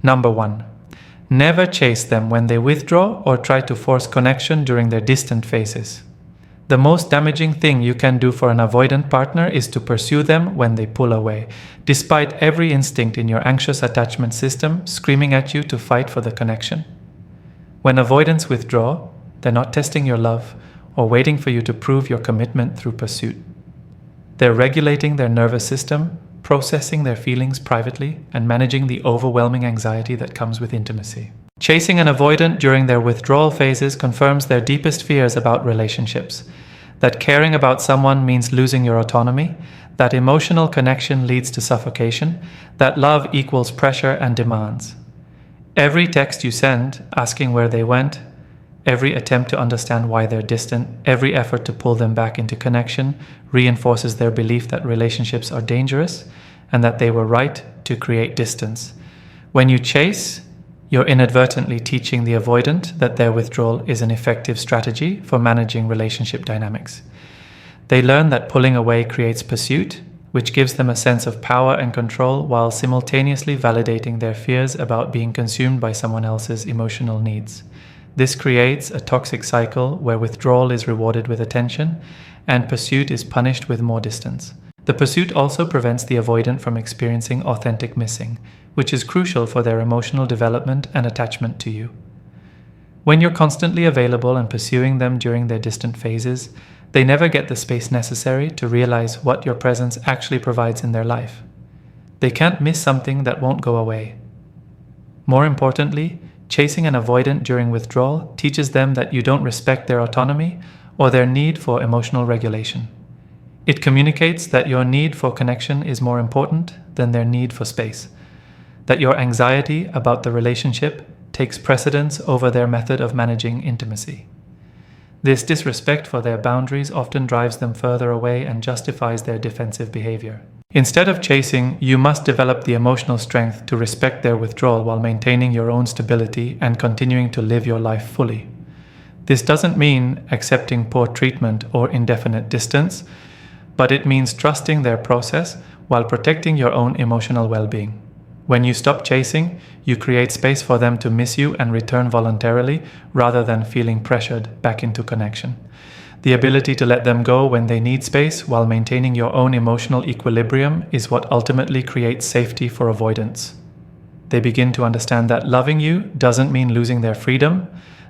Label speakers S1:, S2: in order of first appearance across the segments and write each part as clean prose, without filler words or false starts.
S1: Number 1. Never chase them when they withdraw or try to force connection during their distant phases. The most damaging thing you can do for an avoidant partner is to pursue them when they pull away, despite every instinct in your anxious attachment system screaming at you to fight for the connection. When avoidants withdraw, they're not testing your love or waiting for you to prove your commitment through pursuit. They're regulating their nervous system, processing their feelings privately, and managing the overwhelming anxiety that comes with intimacy. Chasing an avoidant during their withdrawal phases confirms their deepest fears about relationships. That caring about someone means losing your autonomy, that emotional connection leads to suffocation, that love equals pressure and demands. Every text you send asking where they went, every attempt to understand why they're distant, every effort to pull them back into connection reinforces their belief that relationships are dangerous and that they were right to create distance. When you chase, you're inadvertently teaching the avoidant that their withdrawal is an effective strategy for managing relationship dynamics. They learn that pulling away creates pursuit, which gives them a sense of power and control while simultaneously validating their fears about being consumed by someone else's emotional needs. This creates a toxic cycle where withdrawal is rewarded with attention and pursuit is punished with more distance. The pursuit also prevents the avoidant from experiencing authentic missing, which is crucial for their emotional development and attachment to you. When you're constantly available and pursuing them during their distant phases, they never get the space necessary to realize what your presence actually provides in their life. They can't miss something that won't go away. More importantly, chasing an avoidant during withdrawal teaches them that you don't respect their autonomy or their need for emotional regulation. It communicates that your need for connection is more important than their need for space, that your anxiety about the relationship takes precedence over their method of managing intimacy. This disrespect for their boundaries often drives them further away and justifies their defensive behavior. Instead of chasing, you must develop the emotional strength to respect their withdrawal while maintaining your own stability and continuing to live your life fully. This doesn't mean accepting poor treatment or indefinite distance, but it means trusting their process while protecting your own emotional well-being. When you stop chasing, you create space for them to miss you and return voluntarily rather than feeling pressured back into connection. The ability to let them go when they need space while maintaining your own emotional equilibrium is what ultimately creates safety for avoidance. They begin to understand that loving you doesn't mean losing their freedom,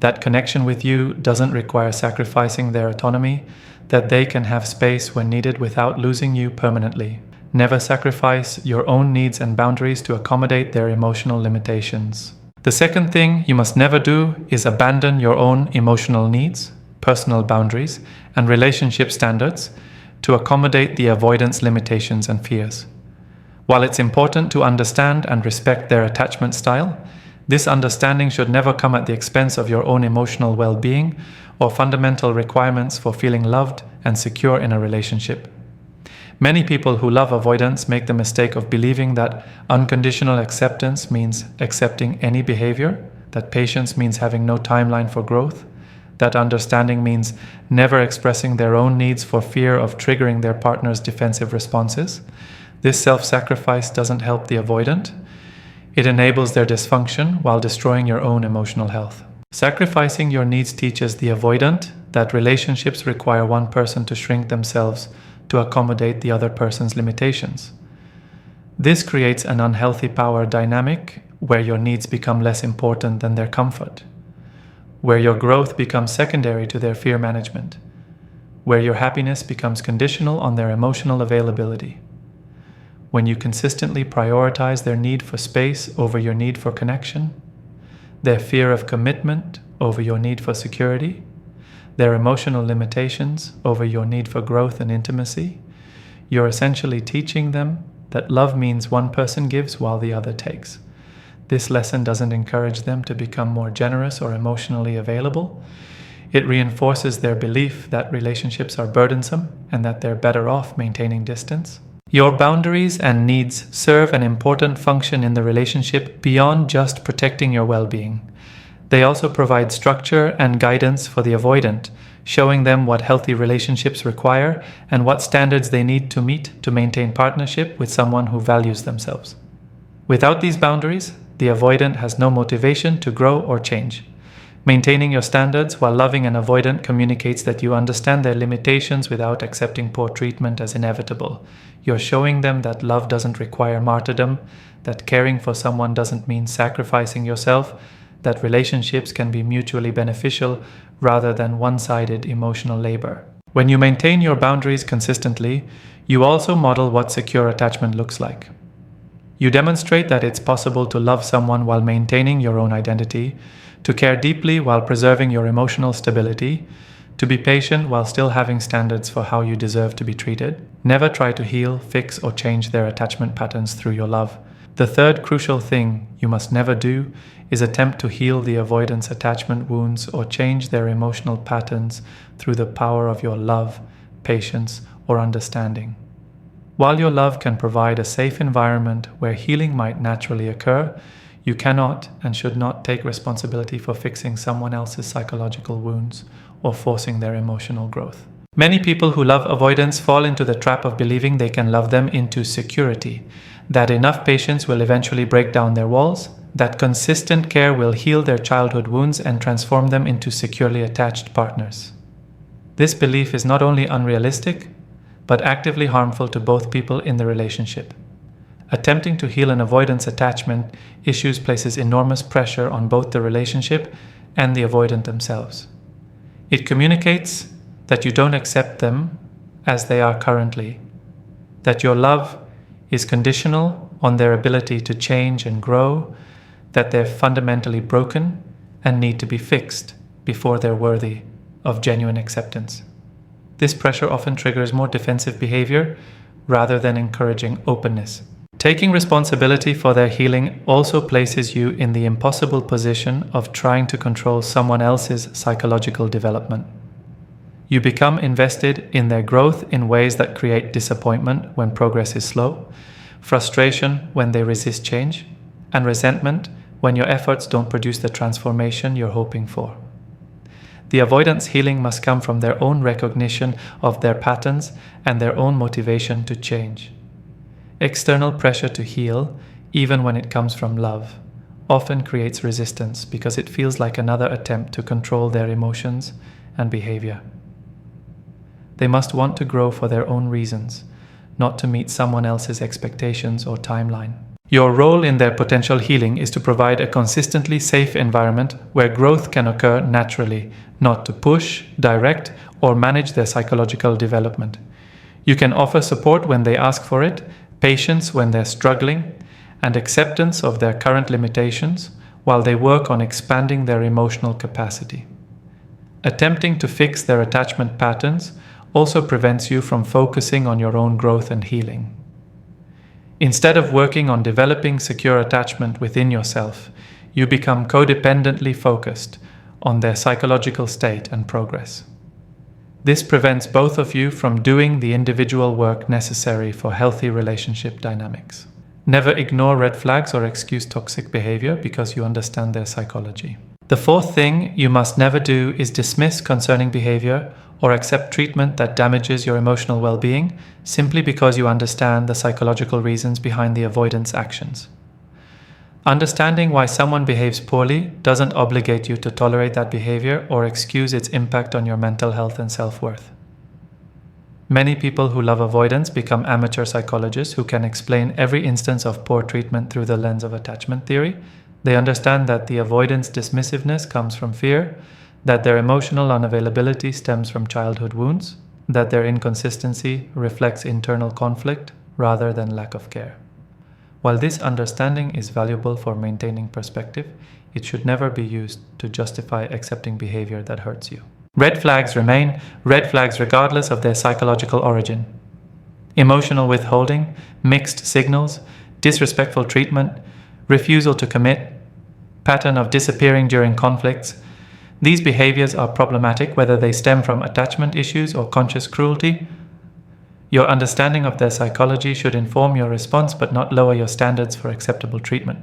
S1: that connection with you doesn't require sacrificing their autonomy, that they can have space when needed without losing you permanently. Never sacrifice your own needs and boundaries to accommodate their emotional limitations. The second thing you must never do is abandon your own emotional needs, personal boundaries, and relationship standards to accommodate the avoidance limitations and fears. While it's important to understand and respect their attachment style, this understanding should never come at the expense of your own emotional well-being or fundamental requirements for feeling loved and secure in a relationship. Many people who love avoidance make the mistake of believing that unconditional acceptance means accepting any behavior, that patience means having no timeline for growth, that understanding means never expressing their own needs for fear of triggering their partner's defensive responses. This self-sacrifice doesn't help the avoidant. It enables their dysfunction while destroying your own emotional health. Sacrificing your needs teaches the avoidant that relationships require one person to shrink themselves to accommodate the other person's limitations. This creates an unhealthy power dynamic where your needs become less important than their comfort, where your growth becomes secondary to their fear management, where your happiness becomes conditional on their emotional availability. When you consistently prioritize their need for space over your need for connection, their fear of commitment over your need for security, their emotional limitations over your need for growth and intimacy, you're essentially teaching them that love means one person gives while the other takes. This lesson doesn't encourage them to become more generous or emotionally available. It reinforces their belief that relationships are burdensome and that they're better off maintaining distance. Your boundaries and needs serve an important function in the relationship beyond just protecting your well-being. They also provide structure and guidance for the avoidant, showing them what healthy relationships require and what standards they need to meet to maintain partnership with someone who values themselves. Without these boundaries, the avoidant has no motivation to grow or change. Maintaining your standards while loving an avoidant communicates that you understand their limitations without accepting poor treatment as inevitable. You're showing them that love doesn't require martyrdom, that caring for someone doesn't mean sacrificing yourself, that relationships can be mutually beneficial rather than one-sided emotional labor. When you maintain your boundaries consistently, you also model what secure attachment looks like. You demonstrate that it's possible to love someone while maintaining your own identity, to care deeply while preserving your emotional stability, to be patient while still having standards for how you deserve to be treated. Never try to heal, fix, or change their attachment patterns through your love. The third crucial thing you must never do is attempt to heal the avoidance attachment wounds or change their emotional patterns through the power of your love, patience, or understanding. While your love can provide a safe environment where healing might naturally occur, you cannot and should not take responsibility for fixing someone else's psychological wounds or forcing their emotional growth. Many people who love avoidance fall into the trap of believing they can love them into security, that enough patience will eventually break down their walls, that consistent care will heal their childhood wounds and transform them into securely attached partners. This belief is not only unrealistic, but actively harmful to both people in the relationship. Attempting to heal an avoidance attachment issues places enormous pressure on both the relationship and the avoidant themselves. It communicates that you don't accept them as they are currently, that your love is conditional on their ability to change and grow, that they're fundamentally broken and need to be fixed before they're worthy of genuine acceptance. This pressure often triggers more defensive behavior rather than encouraging openness. Taking responsibility for their healing also places you in the impossible position of trying to control someone else's psychological development. You become invested in their growth in ways that create disappointment when progress is slow, frustration when they resist change, and resentment when your efforts don't produce the transformation you're hoping for. The avoidance healing must come from their own recognition of their patterns and their own motivation to change. External pressure to heal, even when it comes from love, often creates resistance because it feels like another attempt to control their emotions and behavior. They must want to grow for their own reasons, not to meet someone else's expectations or timeline. Your role in their potential healing is to provide a consistently safe environment where growth can occur naturally, not to push, direct, or manage their psychological development. You can offer support when they ask for it, patience when they're struggling, and acceptance of their current limitations while they work on expanding their emotional capacity. Attempting to fix their attachment patterns also prevents you from focusing on your own growth and healing. Instead of working on developing secure attachment within yourself, you become codependently focused on their psychological state and progress. This prevents both of you from doing the individual work necessary for healthy relationship dynamics. Never ignore red flags or excuse toxic behavior because you understand their psychology. The fourth thing you must never do is dismiss concerning behavior or accept treatment that damages your emotional well-being simply because you understand the psychological reasons behind the avoidance actions. Understanding why someone behaves poorly doesn't obligate you to tolerate that behavior or excuse its impact on your mental health and self-worth. Many people who love avoidance become amateur psychologists who can explain every instance of poor treatment through the lens of attachment theory. They understand that the avoidance dismissiveness comes from fear, that their emotional unavailability stems from childhood wounds, that their inconsistency reflects internal conflict rather than lack of care. While this understanding is valuable for maintaining perspective, it should never be used to justify accepting behavior that hurts you. Red flags remain red flags regardless of their psychological origin. Emotional withholding, mixed signals, disrespectful treatment, refusal to commit, pattern of disappearing during conflicts. These behaviors are problematic whether they stem from attachment issues or conscious cruelty. Your understanding of their psychology should inform your response but not lower your standards for acceptable treatment.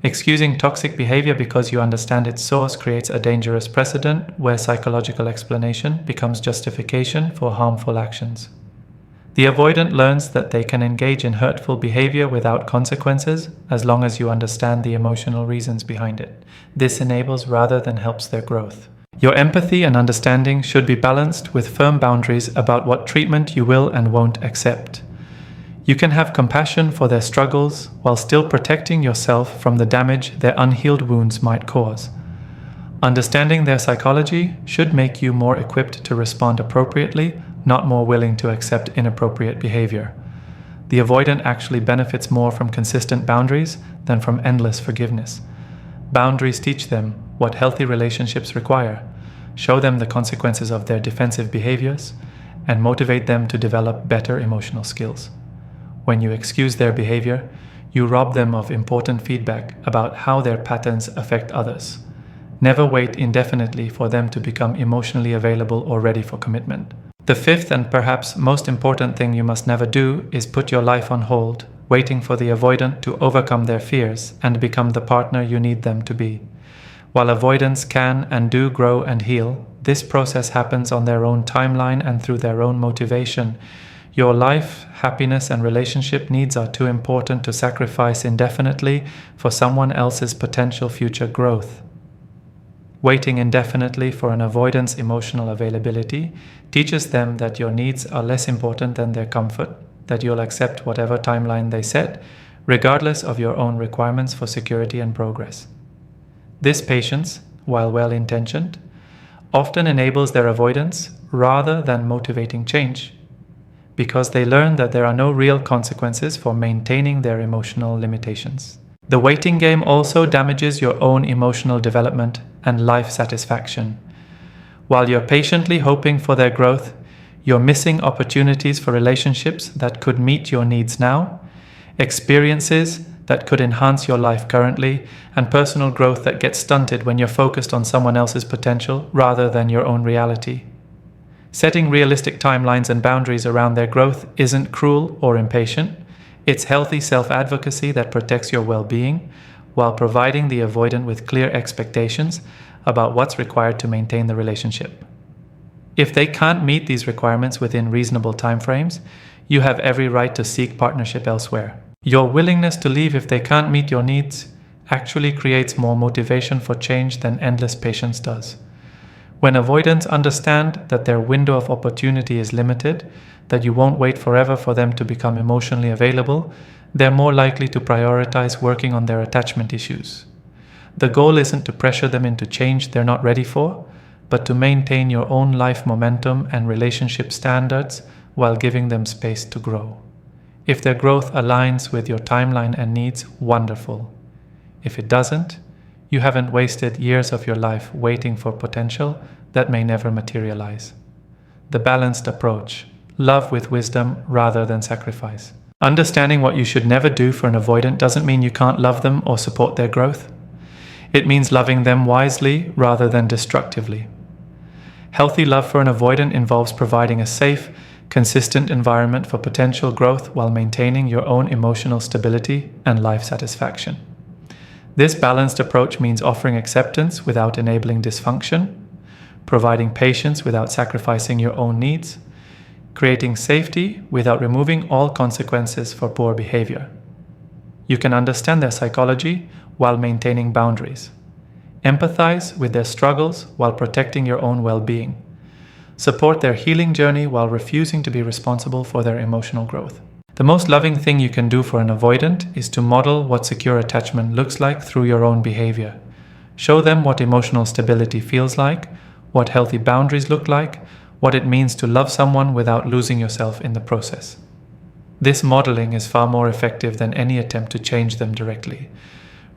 S1: Excusing toxic behavior because you understand its source creates a dangerous precedent where psychological explanation becomes justification for harmful actions. The avoidant learns that they can engage in hurtful behavior without consequences as long as you understand the emotional reasons behind it. This enables rather than helps their growth. Your empathy and understanding should be balanced with firm boundaries about what treatment you will and won't accept. You can have compassion for their struggles while still protecting yourself from the damage their unhealed wounds might cause. Understanding their psychology should make you more equipped to respond appropriately, not more willing to accept inappropriate behavior. The avoidant actually benefits more from consistent boundaries than from endless forgiveness. Boundaries teach them what healthy relationships require, show them the consequences of their defensive behaviors, and motivate them to develop better emotional skills. When you excuse their behavior, you rob them of important feedback about how their patterns affect others. Never wait indefinitely for them to become emotionally available or ready for commitment. The fifth and perhaps most important thing you must never do is put your life on hold, waiting for the avoidant to overcome their fears and become the partner you need them to be. While avoidants can and do grow and heal, this process happens on their own timeline and through their own motivation. Your life, happiness, and relationship needs are too important to sacrifice indefinitely for someone else's potential future growth. Waiting indefinitely for an avoidant's emotional availability teaches them that your needs are less important than their comfort, that you'll accept whatever timeline they set, regardless of your own requirements for security and progress. This patience, while well-intentioned, often enables their avoidance rather than motivating change, because they learn that there are no real consequences for maintaining their emotional limitations. The waiting game also damages your own emotional development and life satisfaction. While you're patiently hoping for their growth, you're missing opportunities for relationships that could meet your needs now, experiences that could enhance your life currently, and personal growth that gets stunted when you're focused on someone else's potential rather than your own reality. Setting realistic timelines and boundaries around their growth isn't cruel or impatient. It's healthy self-advocacy that protects your well-being while providing the avoidant with clear expectations about what's required to maintain the relationship. If they can't meet these requirements within reasonable timeframes, you have every right to seek partnership elsewhere. Your willingness to leave if they can't meet your needs actually creates more motivation for change than endless patience does. When avoidants understand that their window of opportunity is limited, that you won't wait forever for them to become emotionally available, they're more likely to prioritize working on their attachment issues. The goal isn't to pressure them into change they're not ready for, but to maintain your own life momentum and relationship standards while giving them space to grow. If their growth aligns with your timeline and needs, wonderful. If it doesn't, you haven't wasted years of your life waiting for potential that may never materialize. The balanced approach: love with wisdom rather than sacrifice. Understanding what you should never do for an avoidant doesn't mean you can't love them or support their growth. It means loving them wisely rather than destructively. Healthy love for an avoidant involves providing a safe, consistent environment for potential growth while maintaining your own emotional stability and life satisfaction. This balanced approach means offering acceptance without enabling dysfunction, providing patience without sacrificing your own needs, creating safety without removing all consequences for poor behavior. You can understand their psychology while maintaining boundaries. Empathize with their struggles while protecting your own well-being. Support their healing journey while refusing to be responsible for their emotional growth. The most loving thing you can do for an avoidant is to model what secure attachment looks like through your own behavior. Show them what emotional stability feels like, what healthy boundaries look like, what it means to love someone without losing yourself in the process. This modeling is far more effective than any attempt to change them directly.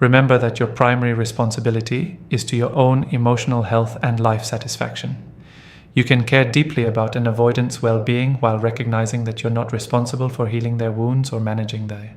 S1: Remember that your primary responsibility is to your own emotional health and life satisfaction. You can care deeply about an avoidant's well-being while recognizing that you're not responsible for healing their wounds or managing them.